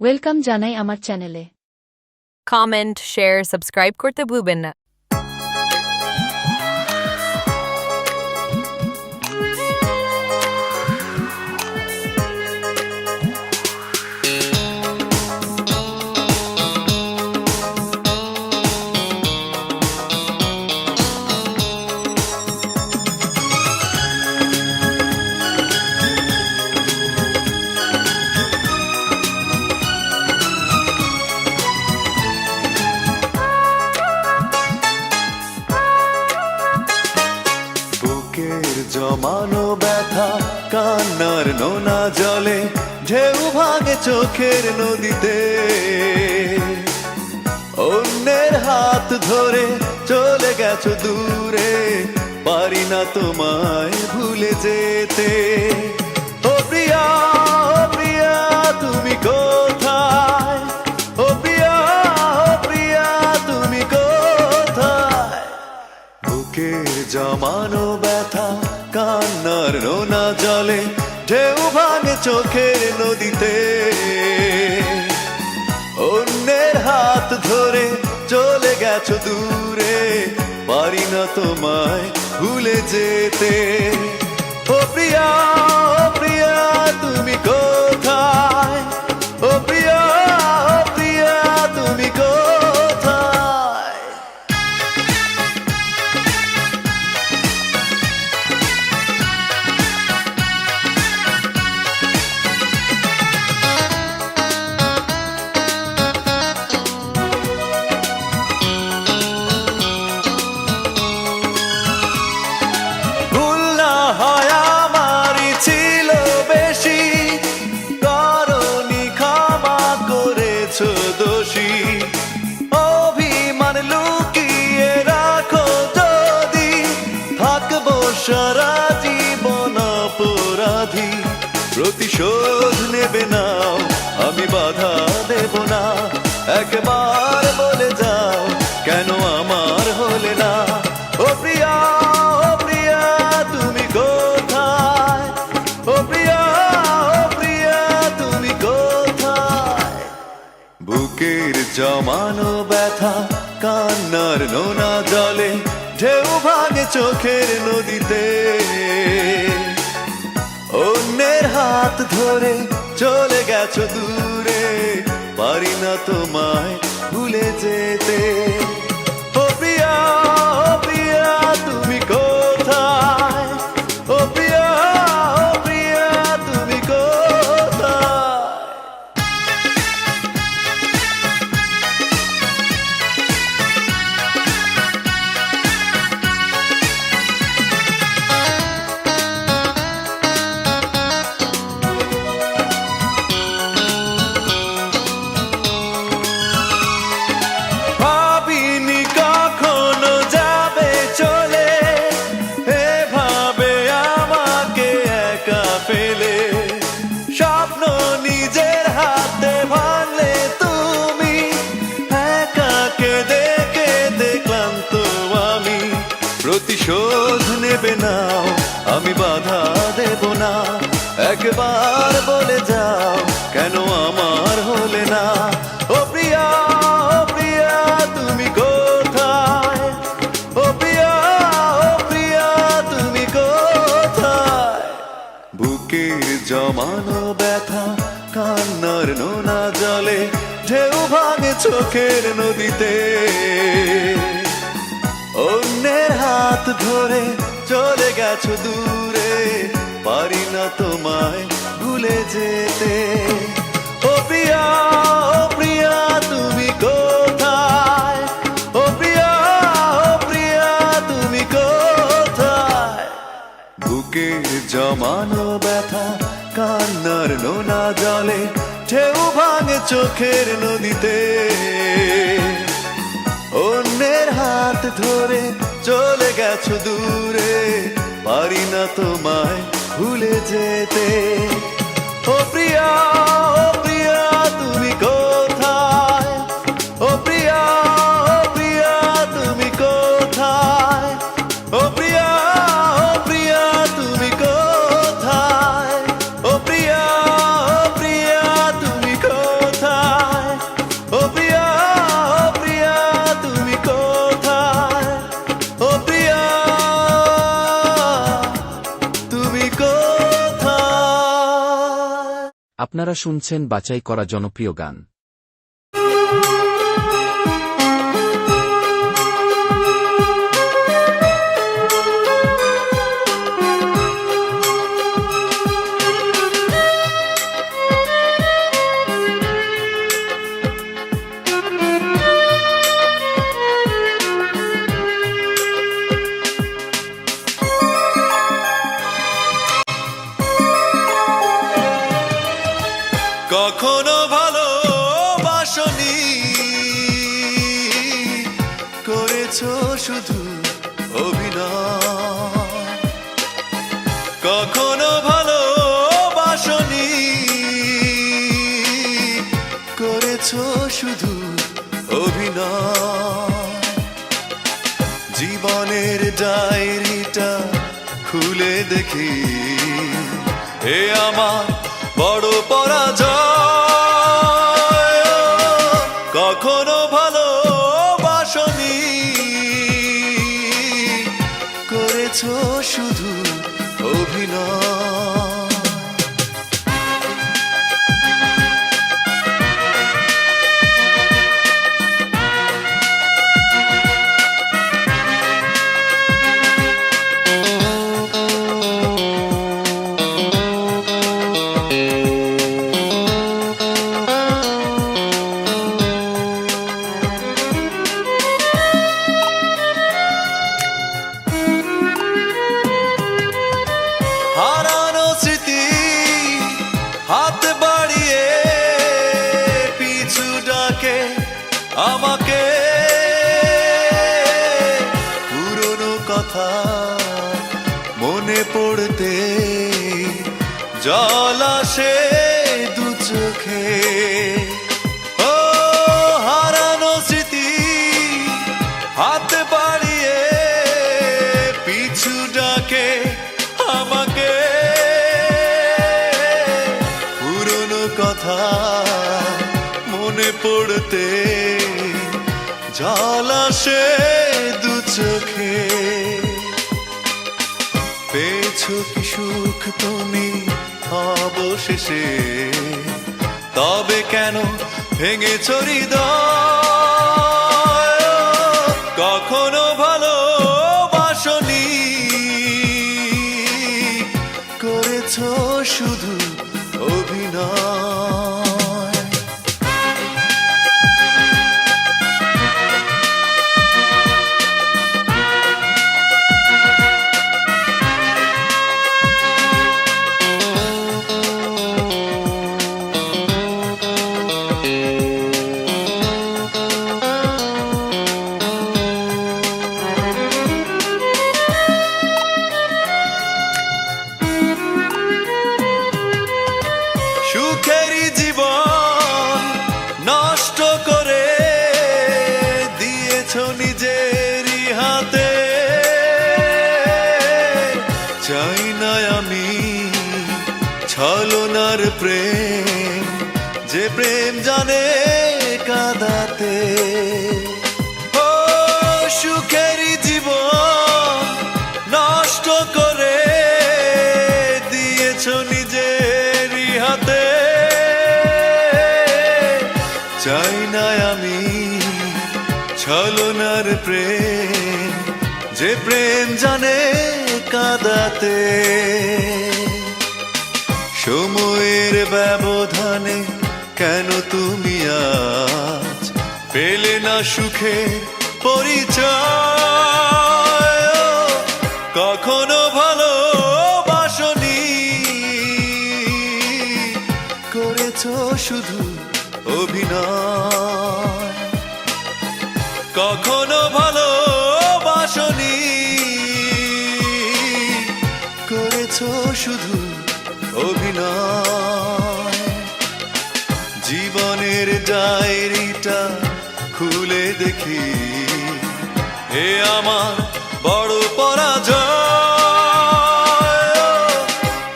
Welcome জানাই আমার চ্যানেলে। কমেন্ট, শেয়ার, সাবস্ক্রাইব করতে ভুলবেন না। বুকের জমানো ব্যথা কান্নার নোনা জলে ঢেউ ভাঙে চোখের নদীতে, অন্যের হাত ধরে চলে গেছো দূরে, পারি না তোমায় ভুলে যেতে। ও প্রিয়া, ও প্রিয়া তুমি কোথায়? ও প্রিয়া, ও প্রিয়া তুমি কোথায়? বুকের জমানো ব্যথা কান্নার নোনা জলে ঢেউ ভাঙে চোখের নদীতে, অন্যের হাত ধরে চলে গেছো দূরে, পারি না তোমায় ভুলে যেতে। ও প্রিয়া, ও প্রিয়া তুমি কোথায়? ও প্রিয়া, ও প্রিয়া তুমি কোথায়? ভুল না হয় আমারই ছিল বেশি, কারণই ক্ষমা করেছো দোষী। অভিমান লুকিয়ে রাখো যদি, থাকবো সারা জীবন অপরাধী। প্রতিশোধ নেবে নাও, আমি বাধা দেব না, একবার বলে যাও কেন আমার হলে না। ও প্রিয়া, ও প্রিয়া তুমি কোথায়? ও প্রিয়া, ও প্রিয়া তুমি কোথায়? বুকের জমানো ব্যথা কান্নার নোনা জলে ঢেউ ভাঙে চোখের নদীতে, অন্যের হাত ধরে চলে গেছো দূরে, পারি না তোমায় ভুলে যেতে। ও প্রিয়া, ও প্রিয়া তুমি কোথায়? ও প্রিয়া, ও প্রিয়া তুমি কোথায়? ভাবিনি কখনো যাবে চলে, এভাবে আমাকে একা ফেলে। স্বপ্ন নিজের হাতে ভাঙলে তুমি, একা কেঁদে কেঁদে ক্লান্ত আমি। প্রতিশোধ নেবে নাও, আমি বাধা দেব না, একবার বলে যাও কেন আমার হলে না। ও প্রিয়া, ও প্রিয়া তুমি কোথায়? ও প্রিয়া, ও প্রিয়া তুমি কোথায়? বুকের জমানো ব্যথা কান্নার নোনা জলে ঢেউ ভাঙে চোখের নদীতে, অন্যের হাত ধরে চলে গেছো দূরে, পারি না তোমায় ভুলে যেতে। ও প্রিয়া, ও প্রিয়া তুমি কোথায়? ও প্রিয়া, ও প্রিয়া তুমি কোথায়? বুকের জমানো ব্যথা কান্নার নোনা জলে ঢেউ ভাঙে চোখের নদীতে, অন্যের হাত ধরে চলে গেছো দূরে, পারি না তোমায় ভুলে যেতে। ও প্রিয়া, ও প্রিয়া তুমি কোথায়? ও প্রিয়া, ও প্রিয়া তুমি কোথায়? ও প্রিয়া, ও প্রিয়া তুমি কোথায়? ও প্রিয়া, ও প্রিয়া তুমি কোথায়? আপনারা শুনছেন বাছাই করা জনপ্রিয় গান। কখনো ভালোবাসনি, করেছো শুধু অভিনয়। কখনো ভালোবাসনি, করেছো শুধু অভিনয়। জীবনের ডায়েরিটা খুলে দেখি, এ আমার বড় পরাজয়। কখনো ভালোবাসনি, করেছো শুধু অভিনয়। হারানো স্মৃতি হাত বাড়িয়ে পিছু ডাকে আমাকে, পুরনো কথা মনে পড়তে জল আসে দু চোখে। ও হারানো স্মৃতি হাত বাড়িয়ে পিছু ডাকে আমাকে, পুরনো কথা মনে পড়তে জল আসে দু চোখে। পেয়েছো কি সুখ তুমি অবশেষে, তবে কেন ভেঙেছো হৃদয়? কখনো ভালোবাসনি, করেছো শুধু অভিনয়। সুখেরই জীবন নষ্ট করে দিয়েছো নিজেরই হাতে। চাই না আমি ছলনার প্রেম, যে প্রেম জানে কাঁদাতে। ও সুখেরই জীবন নষ্ট করে দিয়েছো নিজেরই হাতে। চাই না আমি ছলনার প্রেম, যে প্রেম জানে কাঁদাতে। সময়ের ব্যবধানে কেন তুমি আজ পেলে না সুখে পরিচয়? কখনো ভালোবাসনি, করেছো শুধু অভিনয়। কখনো ভালোবাসনি, করেছো শুধু অভিনয়। জীবনের ডায়েরিটা খুলে দেখি, এ আমার বড় পরাজয়।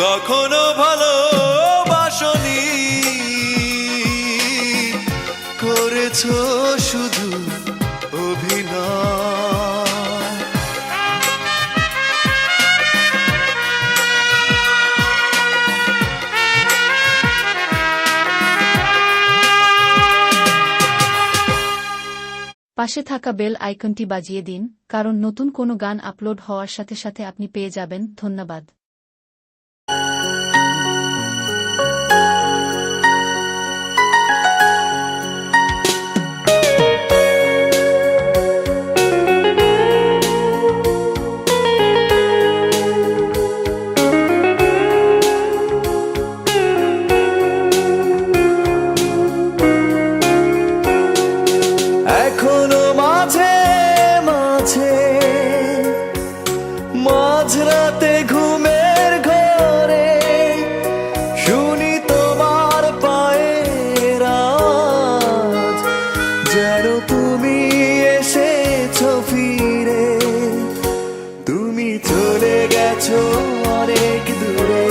কখনো ভালোবাসনি, করেছো শুধু অভিনয়। পাশে থাকা বেল আইকনটি বাজিয়ে দিন, কারণ নতুন কোনো গান আপলোড হওয়ার সাথে সাথে আপনি পেয়ে যাবেন। ধন্যবাদ। এখনো মাঝে মাঝে মাঝরাতে ঘুমের ঘরে শুনি তোমার পায়ের আওয়াজ, যেন তুমি এসেছো ফিরে। তুমি চলে গেছো অনেক দূরে,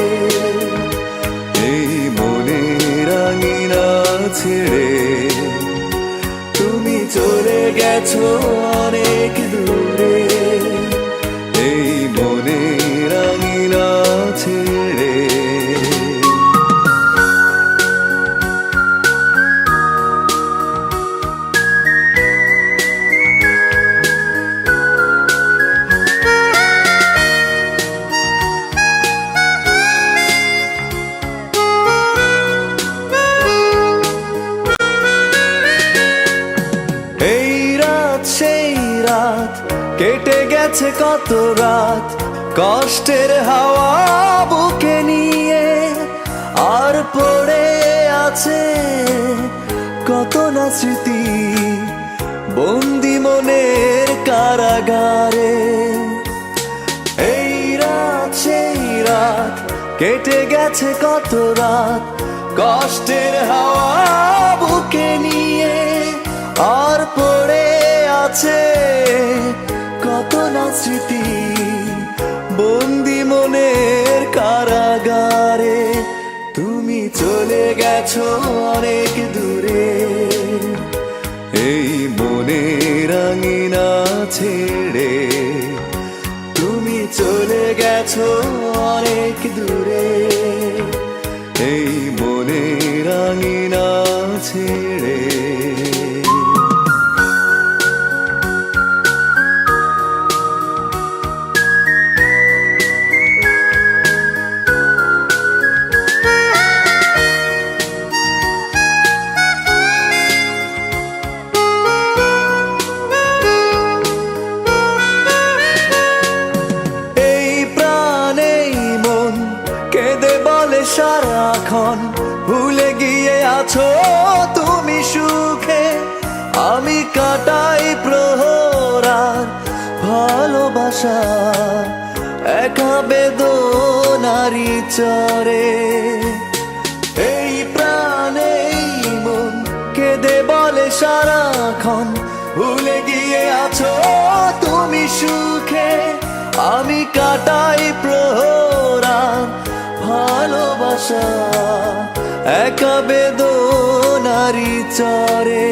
এই মনের আঙিনা ছেড়ে। তুমি চলে গেছো অনেক দূরে, এই মনের আঙিনা ছেড়ে। এই রাত সেই রাত, কেটে গেছে কত রাত কষ্টের হাওয়া বুকে নিয়ে। আর পড়ে আছে কত না স্মৃতি বন্দি মনের কারাগারে। এই রাত সেই রাত, কেটে গেছে কত রাত কষ্টের হাওয়া বুকে নিয়ে। আর পড়ে আছে কত না স্মৃতি বন্দি মনের কারাগারে। তুমি চলে গেছো অনেক দূরে, এই মনের আঙিনা ছেড়ে। তুমি চলে গেছো অনেক দূরে, এই মনের আঙিনা ছেড়ে। সারাক্ষণ ভুলে গিয়ে আছো তুমি সুখে। আমি কাটাই প্রহরার ভালোবাসা একা বেদনারি চরে। এই প্রাণে মন কেঁদে বলে সারাক্ষণ ভুলে গিয়ে আছো তুমি সুখে। আমি কাটাই প্রহরার ভালোবাসা একা বেদনারি চরে।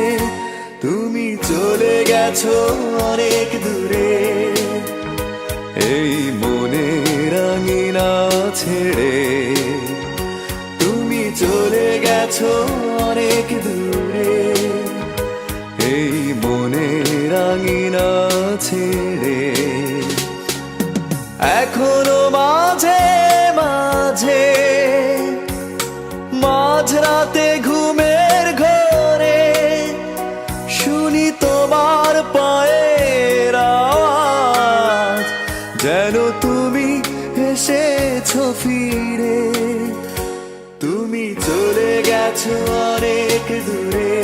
তুমি চলে গেছো অনেক দূরে, এই মনের আঙিনা ছেড়ে। তুমি চলে গেছো অনেক দূরে, এই মনের আঙিনা ছেড়ে। এখনো মাঝে মাঝে মাঝরাতে ঘুমের ঘরে শুনি তোমার পায়ের আওয়াজ, যেন তুমি এসেছো ফিরে। তুমি চলে গেছো অনেক দূরে,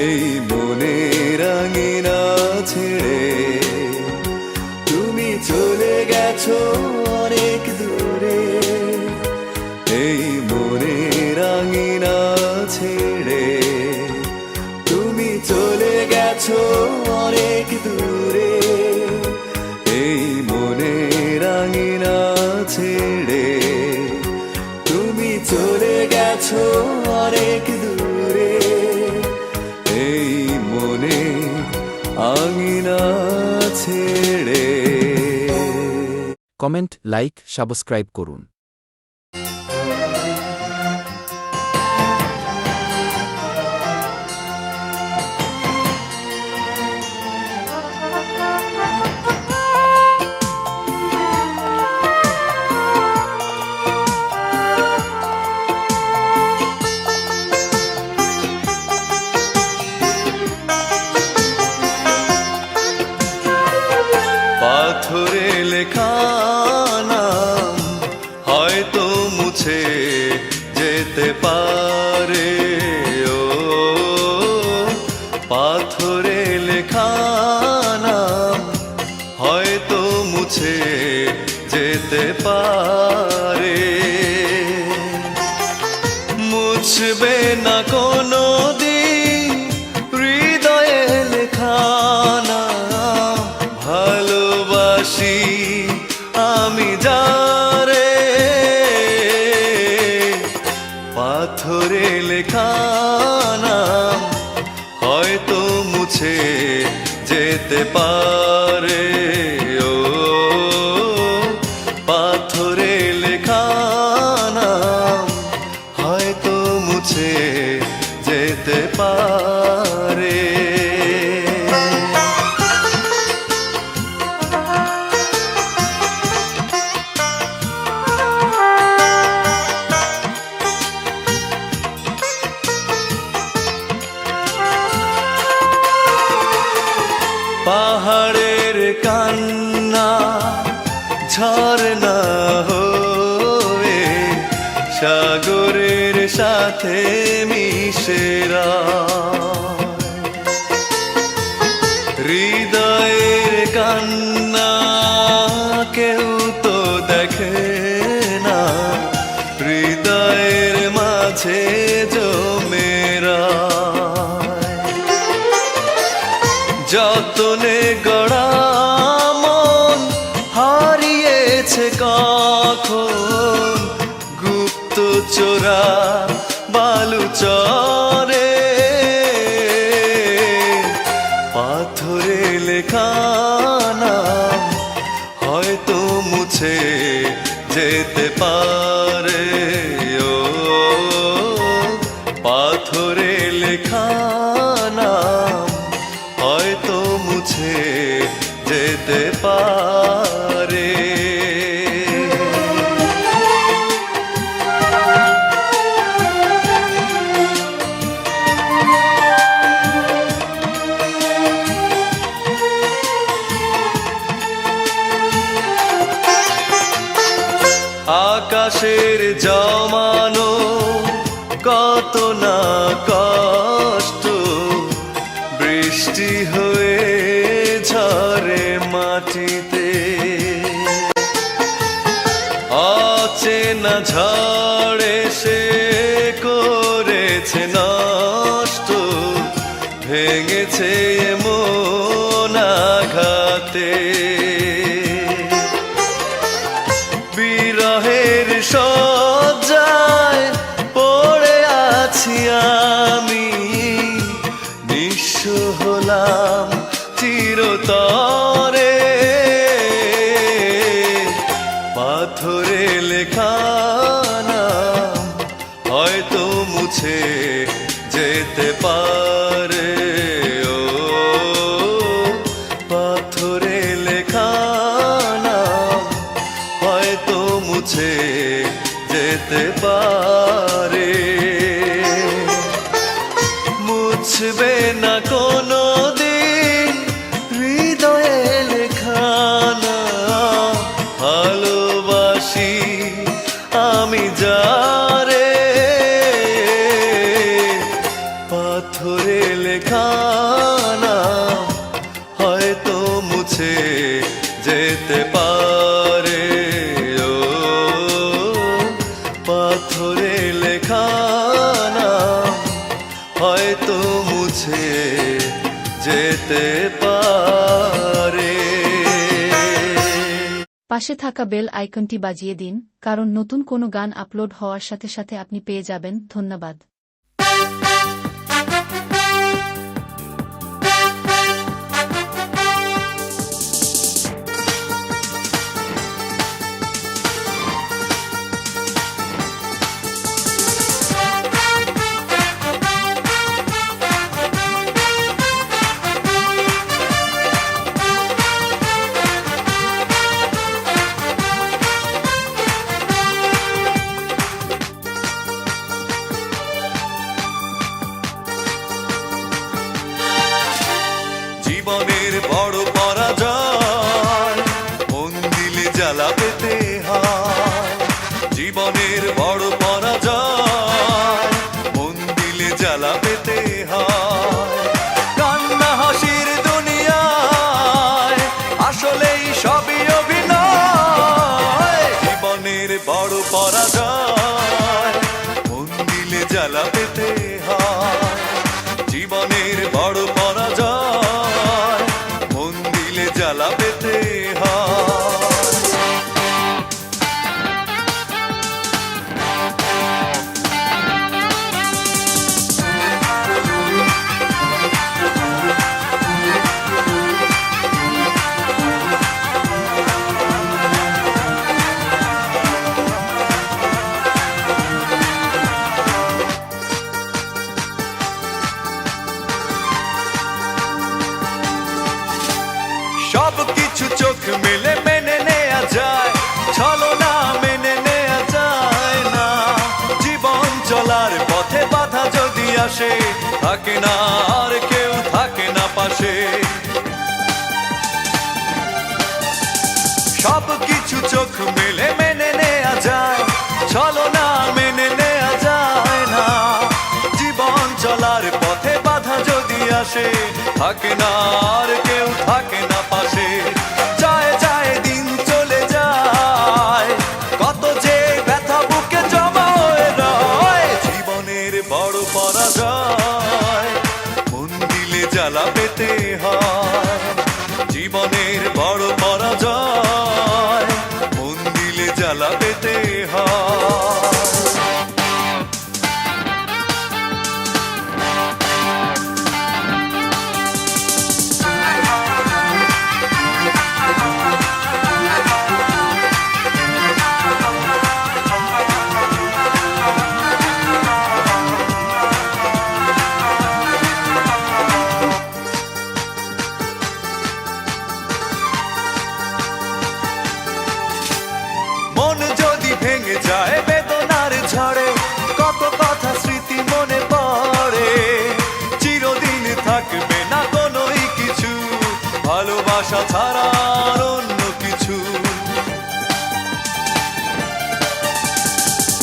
এই মনের আঙিনা ছেড়ে। তুমি চলে গেছো অনেক দূরে, এই মনের আঙিনা ছেড়ে। তুমি চলে গেছো অনেক দূরে, এই মনের আঙিনা ছেড়ে। তুমি চলে গেছো অনেক দূরে, এই মনের আঙিনা ছেড়ে। কমেন্ট, লাইক, সাবস্ক্রাইব করুন। লেখা নাম হয়তো মুছে যেতে পারে। ও পাথরে লেখা নাম হয়তো মুছে যেতে পারে। পাহাড়ের কান্না ঝরনা হয়ে সাগরের সাথে মিশেরা, হৃদয়ের কান্না কেউ তো দেখে না, হৃদয়ের মাঝে জমেরা। যতনে গড়া মন হারিয়েছে কখন গুপ্ত চোরা বালুচরে। পাথরে লেখা নাম হয়তো মুছে যেতে পারে। ও পাথরে লেখা নাম হয়তো মুছে যেতে পারে। আকাশের জমানো কত না কষ্ট বৃষ্টি হয়ে ঝরে মাটিতে, অচেনা ঝড়ে সে করেছে নষ্ট, ভেঙেছে মন আঘাতে। বিরহের শয্যায় পড়ে আছি আমি, নিঃস্ব হলাম চিরতরে। পাথরে লেখা নাম হয়তো মুছে যেতে পারে। ও পাথরে লেখা নাম হয়তো মুছে যেতে পারে। মুছবে না কোনো দিন হৃদয়ে লেখা নাম, ভালোবাসি আমি যারে। পাথরে লেখা নাম হয়তো মুছে যেতে পারে। ও পাথরে লেখা নাম হয়তো মুছে যেতে পারে। পাশে থাকা বেল আইকনটি বাজিয়ে দিন, কারণ নতুন কোনো গান আপলোড হওয়ার সাথে সাথে আপনি পেয়ে যাবেন। ধন্যবাদ। জীবনের বড় পরাজয় মন দিলে জ্বালা পেতে হয়। জীবনের বড় পরাজয় মন দিলে জ্বালা পেতে হয়। কান্না হাসির দুনিয়ায় আসলেই সবই অভিনয়। জীবনের বড় পরাজয় মন দিলে জ্বালা পেতে হয়। জীবনের বড় পরাজয় মন দিলে জ্বালা পেতে হয়। আসে, থাকে না আর কেউ থাকে না পাশে। সব কিছু চোখ মেলে মেনে নেয়া যায়, চলো না মেনে নেয়া যায় না। জীবন চলার পথে বাধা যদি আসে, থাকে না আর কেউ থাকে না পাশে। যায় যায় দিন চলে যায়, কত যে ব্যথা বুকে জমা হয়ে রয়। জীবনের বড় পরাজয়, মন দিলে জ্বালা পেতে হয়। জীবনের বড় পরাজয়, মন দিলে জ্বালা পেতে হয়। মন যদি ভেঙে যায় বেদনার ঝড়ে, কত কথা স্মৃতি মনে পড়ে। চিরদিন থাকবে না কোনোই কিছু, ভালোবাসা ছাড়া আর অন্য কিছু।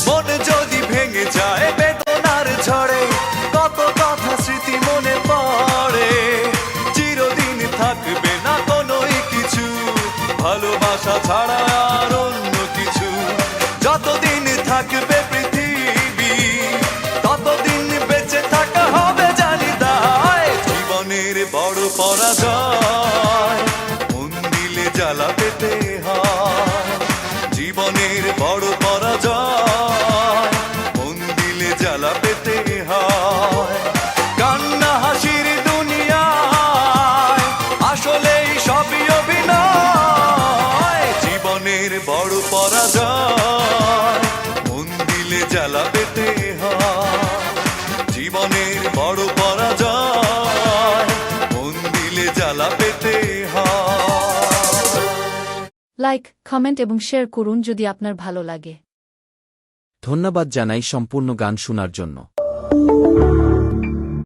মন যদি ভেঙে যায় বেদনার ঝড়ে, কত কথা স্মৃতি মনে পড়ে। চিরদিন থাকবে না কোনোই কিছু, ভালোবাসা ছাড়া আর অন্য কিছু। যতদিন থাকবে পৃথিবী, ততদিন বেঁচে থাকা হবে জানি তাই। জীবনের বড় পরাজয়, মন দিলে জ্বালা পেতে হয়। জীবনের বড় পরাজয়, মন দিলে জ্বালা পেতে হয়। কান্না হাসির দুনিয়ায় আসলেই সবই অভিনয়। জীবনের বড় পরাজয়, মন দিলে জ্বালা পেতে হয়। জীবনের বড় পরাজয়, মন দিলে জ্বালা পেতে হয়। লাইক, কমেন্ট এবং শেয়ার করুন যদি আপনার ভালো লাগে। ধন্যবাদ জানাই সম্পূর্ণ গান শোনার জন্য।